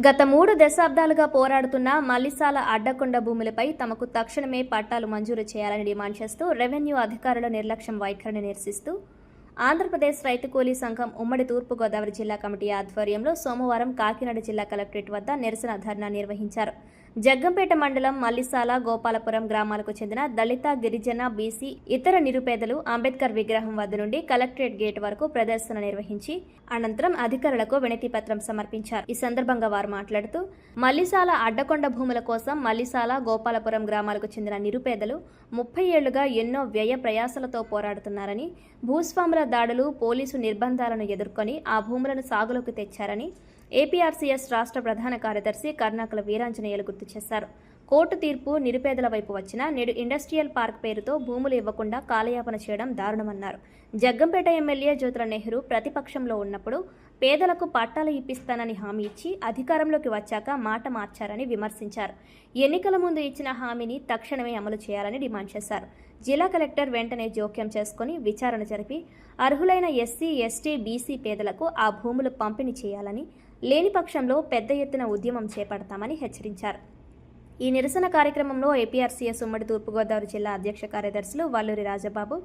గత 3 దశాబ్దాలుగా పోరాడుతున్న మల్లిసాల అడ్డకొండ భూములపై తమకు తక్షణమే పట్టాలు మంజూరు చేయాలని డిమాండ్ చేస్తూ రెవెన్యూ అధికారుల నిర్లక్ష్యం వైఖరిని నిరసిస్తూ ఆంధ్రప్రదేశ్ రైతు కూలీ సంఘం ఉమ్మడి తూర్పుగోదావరి జిల్లా కమిటీ ఆధ్వర్యంలో సోమవారం కాకినాడ జిల్లా కలెక్టరేట్ వద్ద నిరసన ధర్నా నిర్వహించారు. జగ్గంపేట మండలం మల్లిసాల, గోపాలపురం గ్రామాలకు చెందిన దళిత, గిరిజన, బీసీ, ఇతర నిరుపేదలు అంబేద్కర్ విగ్రహం వద్ద నుండి కలెక్టరేట్ గేట్ వరకు ప్రదర్శన నిర్వహించి అనంతరం అధికారులకు వినతి పత్రం సమర్పించారు. ఈ సందర్భంగా వారు మాట్లాడుతూ మల్లిసాల అడ్డకొండ భూముల కోసం మల్లిసాల, గోపాలపురం గ్రామాలకు చెందిన నిరుపేదలు 30 ఏళ్లుగా ఎన్నో వ్యయ ప్రయాసలతో పోరాడుతున్నారని, భూస్వాముల దాడులు, పోలీసు నిర్బంధాలను ఎదుర్కొని ఆ భూములను సాగులోకి తెచ్చారని ఏపీఆర్సీఎస్ రాష్ట్ర ప్రధాన కార్యదర్శి కర్ణాకల వీరాంజనేయులు గుర్తు చేశారు. కోర్టు తీర్పు నిరుపేదల వైపు వచ్చినా నేడు ఇండస్ట్రియల్ పార్క్ పేరుతో భూములు ఇవ్వకుండా కాలయాపన చేయడం దారుణమన్నారు. జగ్గంపేట ఎమ్మెల్యే జ్యోతుల నెహ్రూ ప్రతిపక్షంలో ఉన్నప్పుడు పేదలకు పట్టాలు ఇప్పిస్తానని హామీ ఇచ్చి అధికారంలోకి వచ్చాక మాట మార్చారని విమర్శించారు. ఎన్నికల ముందు ఇచ్చిన హామీని తక్షణమే అమలు చేయాలని డిమాండ్ చేశారు. జిల్లా కలెక్టర్ వెంటనే జోక్యం చేసుకుని విచారణ జరిపి అర్హులైన ఎస్సీ, ఎస్టీ, బీసీ పేదలకు ఆ భూములు పంపిణీ చేయాలని, లేని పక్షంలో పెద్ద ఎత్తున ఉద్యమం చేపడతామని హెచ్చరించారు. ఈ నిరసన కార్యక్రమంలో ఏపీఆర్సీఎస్ ఉమ్మడి తూర్పుగోదావరి జిల్లా అధ్యక్ష కార్యదర్శులు వల్లూరి రాజబాబు,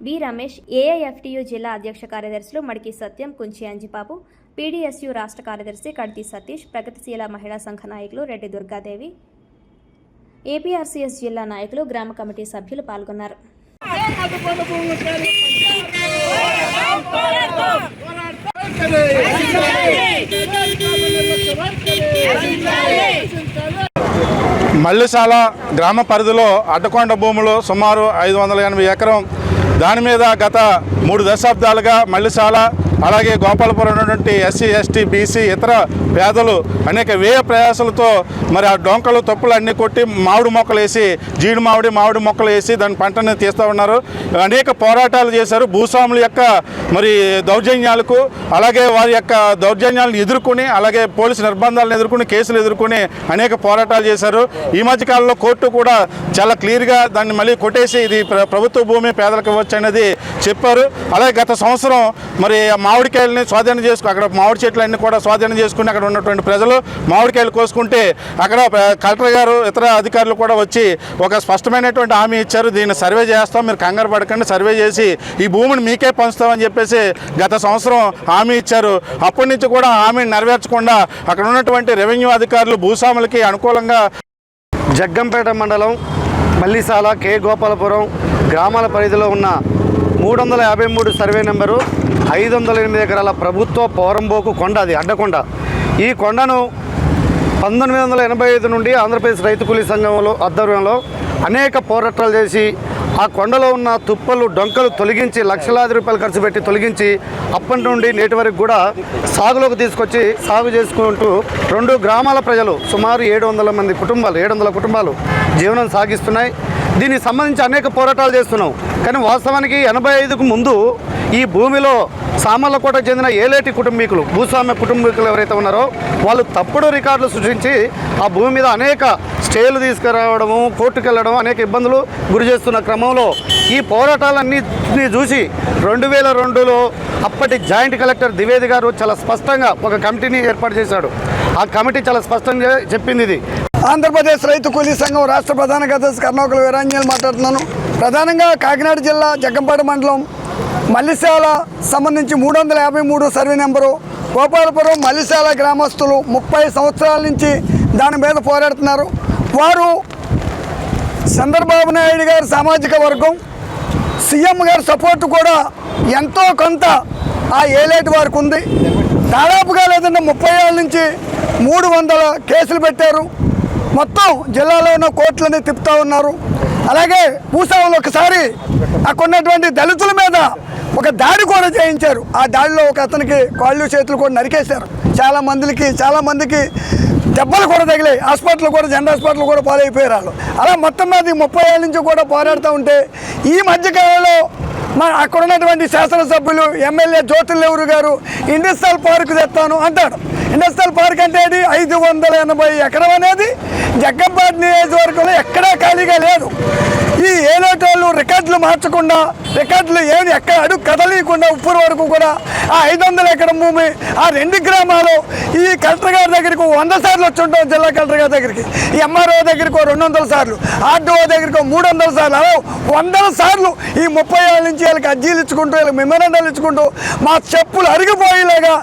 బి రమేష్, ఏఐఎఫ్టీయూ జిల్లా అధ్యక్ష కార్యదర్శులు మడికి సత్యం, కుంచి అంజిబాబు, పీడీఎస్యూ రాష్ట్ర కార్యదర్శి కడితి సతీష్, ప్రగతిశీల మహిళా సంఘ నాయకులు రెడ్డి దుర్గాదేవి, ఏపీఆర్సీఎస్ జిల్లా నాయకులు, గ్రామ కమిటీ సభ్యులు పాల్గొన్నారు. మల్లిసాల గ్రామ పరిధిలో అడ్డకొండ భూములు సుమారు 580 ఎకరం. దాని మీద గత 3 దశాబ్దాలుగా మల్లిసాల అలాగే గోపాలపురం ఉన్నటువంటి ఎస్సీ, ఎస్టీ, బీసీ, ఇతర పేదలు అనేక వ్యయ ప్రయాసాలతో మరి ఆ డొంకలు తప్పులు అన్నీ కొట్టి మామిడి మొక్కలు వేసి, జీడి మామిడి మొక్కలు వేసి దాని పంటని తీస్తూ ఉన్నారు. అనేక పోరాటాలు చేశారు. భూస్వాముల యొక్క మరి దౌర్జన్యాలకు, అలాగే వారి యొక్క దౌర్జన్యాలను ఎదుర్కొని, అలాగే పోలీసు నిర్బంధాలను ఎదుర్కొని, కేసులు ఎదుర్కొని అనేక పోరాటాలు చేశారు. ఈ మధ్యకాలంలో కోర్టు కూడా చాలా క్లియర్గా దాన్ని మళ్ళీ కొట్టేసి ఇది ప్రభుత్వ భూమి, పేదలకు ఇవ్వచ్చు అనేది చెప్పారు. అలాగే గత సంవత్సరం మరి మామిడికాయలని స్వాధీనం చేసుకుని, అక్కడ మామిడి చెట్లన్నీ కూడా స్వాధీనం చేసుకుని అక్కడ ఉన్నటువంటి ప్రజలు మామిడికాయలు కోసుకుంటే అక్కడ కలెక్టర్ గారు, ఇతర అధికారులు కూడా వచ్చి ఒక స్పష్టమైనటువంటి హామీ ఇచ్చారు. దీన్ని సర్వే చేస్తాం, మీరు కంగారు పడకండి, సర్వే చేసి ఈ భూమిని మీకే పంచుతామని చెప్పేసి గత సంవత్సరం హామీ ఇచ్చారు. అప్పటి నుంచి కూడా హామీని నెరవేర్చకుండా అక్కడ ఉన్నటువంటి రెవెన్యూ అధికారులు భూస్వాములకి అనుకూలంగా జగ్గంపేట మండలం మల్లిసాల, కే గోపాలపురం గ్రామాల పరిధిలో ఉన్న 353 సర్వే నెంబరు 508 ఎకరాల ప్రభుత్వ పోరంబోకు కొండ, అది అడ్డకొండ. ఈ కొండను 1985 నుండి ఆంధ్రప్రదేశ్ రైతు కూలీ సంఘంలో ఆధ్వర్యంలో అనేక పోరాటాలు చేసి ఆ కొండలో ఉన్న తుప్పలు, డొంకలు తొలగించి లక్షలాది రూపాయలు ఖర్చు పెట్టి తొలగించి అప్పటి నుండి నేటి వరకు కూడా సాగులోకి తీసుకొచ్చి సాగు చేసుకుంటూ 2 గ్రామాల ప్రజలు సుమారు 700 కుటుంబాలు జీవనం సాగిస్తున్నాయి. దీనికి సంబంధించి అనేక పోరాటాలు చేస్తున్నాం. కానీ వాస్తవానికి 85కు ముందు ఈ భూమిలో సామర్లకోటకు చెందిన ఏలేటి కుటుంబీకులు, భూస్వామ్య కుటుంబీకులు ఎవరైతే ఉన్నారో వాళ్ళు తప్పుడు రికార్డులు సృష్టించి ఆ భూమి మీద అనేక స్టేలు తీసుకురావడము, కోర్టుకు వెళ్ళడం, అనేక ఇబ్బందులు గురి చేస్తున్న క్రమంలో ఈ పోరాటాలన్నింటినీ చూసి 2002లో అప్పటి జాయింట్ కలెక్టర్ ద్వివేది గారు చాలా స్పష్టంగా ఒక కమిటీని ఏర్పాటు చేశాడు. ఆ కమిటీ చాలా స్పష్టంగా చెప్పింది ఇది. ఆంధ్రప్రదేశ్ రైతు కూలీ సంఘం రాష్ట్ర ప్రధాన కార్యదర్శి కర్ణాకల వీరాంజనేయులు మాట్లాడుతున్నాను. ప్రధానంగా కాకినాడ జిల్లా జగ్గంపేట మండలం మల్లిసాల సంబంధించి 353 సర్వే నెంబరు గోపాలపురం మల్లిసాల గ్రామస్తులు 30 సంవత్సరాల నుంచి దాని మీద పోరాడుతున్నారు. వారు చంద్రబాబు నాయుడు గారి సామాజిక వర్గం, సీఎం గారి సపోర్టు కూడా ఎంతో కొంత ఆ ఏలేటి వారికి ఉంది. దాదాపుగా లేదంటే 30 ఏళ్ళ నుంచి 300 కేసులు పెట్టారు. మొత్తం జిల్లాలో ఉన్న కోర్టులని తిప్పుతూ ఉన్నారు. అలాగే భూస్వాములు ఒకసారి అక్కడ ఉన్నటువంటి దళితుల మీద ఒక దాడి కూడా చేయించారు. ఆ దాడిలో ఒక అతనికి కాళ్ళు చేతులు కూడా నరికేశారు. చాలా మందికి దెబ్బలు కూడా తగిలాయి. హాస్పిటల్ కూడా, జనరల్ హాస్పిటల్ కూడా పాలైపోయారు వాళ్ళు. అలా మొత్తం మీద 30 ఏళ్ళ నుంచి కూడా పోరాడుతూ ఉంటే ఈ మధ్యకాలంలో అక్కడ ఉన్నటువంటి శాసనసభ్యులు ఎమ్మెల్యే జ్యోతుల నెహ్రూ గారు ఇండస్ట్రియల్ పార్క్ తెస్తాను అంటాడు. ఇండస్ట్రియల్ పార్క్ అంటే 580 ఎకరం అనేది జగ్గంపేట నియోజకవర్గంలో ఎక్కడా ఖాళీగా లేదు. ఈ ఏలేటోళ్ళు రికార్డులు మార్చకుండా రికార్డులు ఏమి ఎక్కడ అడుగు కదలీయకుండా ఉప్పూరు వరకు కూడా ఆ 500 ఎకరం భూమి ఆ 2 గ్రామాలు ఈ కలెక్టర్ గారి దగ్గరికి 100 సార్లు వచ్చి ఉంటాం. జిల్లా కలెక్టర్ గారి దగ్గరికి, ఈ ఎంఆర్ఓ దగ్గరికి 200 సార్లు, ఆర్డీఓ దగ్గరికి 300 సార్లు, అలా 100 సార్లు ఈ 30 ఏళ్ళ నుంచి వీళ్ళకి అర్జీలు ఇచ్చుకుంటూ వీళ్ళకి మెమోరాండాలు ఇచ్చుకుంటూ మా చెప్పులు అరిగిపోయేలాగా